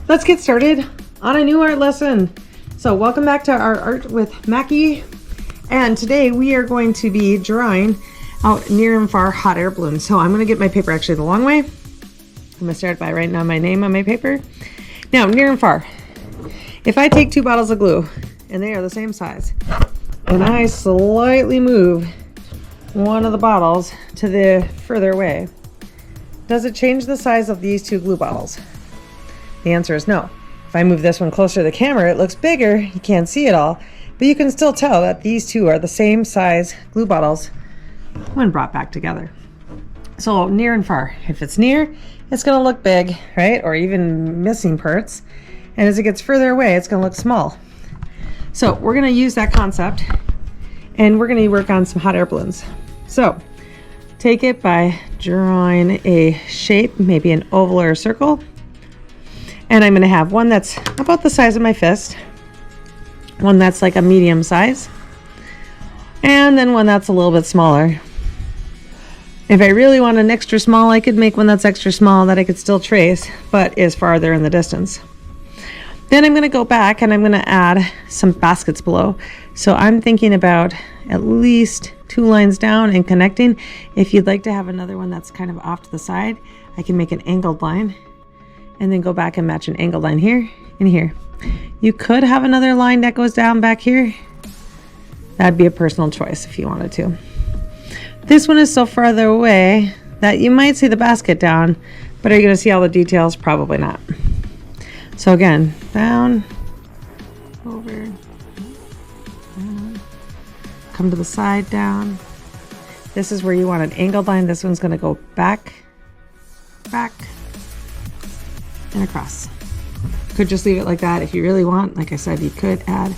Let's get started on a new art lesson. So welcome back to our Art with Mackie. And today we are going to be drawing out near and far hot air balloons. So I'm going to get my paper actually the long way. I'm going to start by writing down my name on my paper. Now, near and far. If I take 2 bottles of glue and they are the same size, and I slightly move one of the bottles to the further away, does it change the size of these 2 glue bottles? The answer is no. If I move this one closer to the camera, it looks bigger. You can't see it all, but you can still tell that these 2 are the same size glue bottles when brought back together. So near and far. If it's near, it's going to look big, right? Or even missing parts. And as it gets further away, it's going to look small. So we're going to use that concept and we're going to work on some hot air balloons. So take it by drawing a shape, maybe an oval or a circle. And I'm going to have one that's about the size of my fist, one that's like a medium size, and then one that's a little bit smaller. If I really want an extra small, I could make one that's extra small that I could still trace, but is farther in the distance. Then I'm going to go back and I'm going to add some baskets below. So I'm thinking about at least 2 lines down and connecting. If you'd like to have another one that's kind of off to the side, I can make an angled line and then go back and match an angled line here and here. You could have another line that goes down back here. That'd be a personal choice if you wanted to. This one is so farther away that you might see the basket down, but are you going to see all the details? Probably not. So again, down, over, down, come to the side, down. This is where you want an angled line. This one's going to go back, back, and across. Could just leave it like that if you really want. Like I said, you could add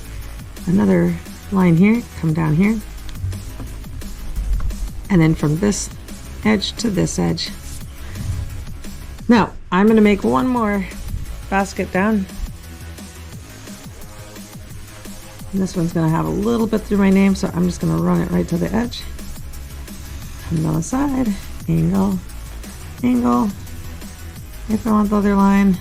another line here, come down here, and then from this edge to this edge. Now, I'm going to make one more basket down. And this one's going to have a little bit through my name, so I'm just going to run it right to the edge. Come down the side, angle, angle. If I want the other line.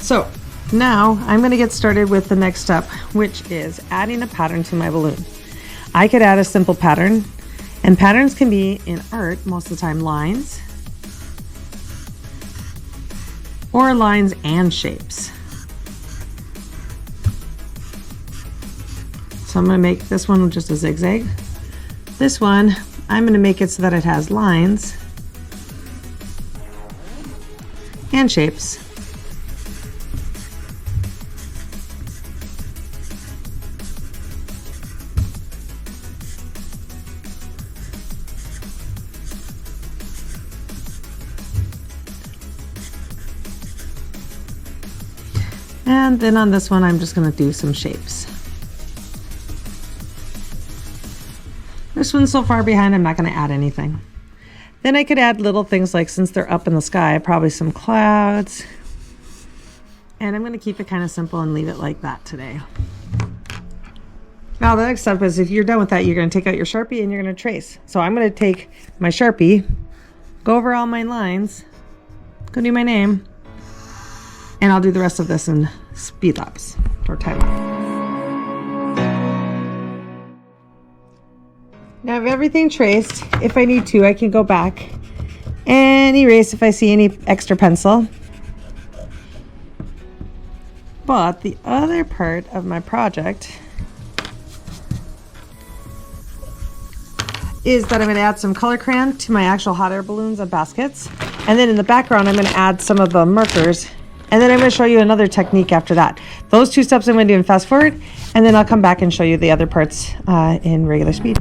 So now I'm going to get started with the next step, which is adding a pattern to my balloon. I could add a simple pattern, and patterns can be in art most of the time lines or lines and shapes. So I'm going to make this one just a zigzag. This one I'm going to make it so that it has lines and shapes. And then on this one, I'm just going to do some shapes. This one's so far behind, I'm not going to add anything. Then I could add little things like, since they're up in the sky, probably some clouds. And I'm going to keep it kind of simple and leave it like that today. Now the next step is, if you're done with that, you're going to take out your Sharpie and you're going to trace. So I'm going to take my Sharpie, go over all my lines, go do my name, and I'll do the rest of this in speed lapse or time lapse. Now I have everything traced. If I need to, I can go back and erase if I see any extra pencil. But the other part of my project is that I'm going to add some color crayon to my actual hot air balloons and baskets. And then in the background, I'm going to add some of the markers. And then I'm going to show you another technique after that. Those 2 steps I'm going to do in fast forward, and then I'll come back and show you the other parts in regular speed.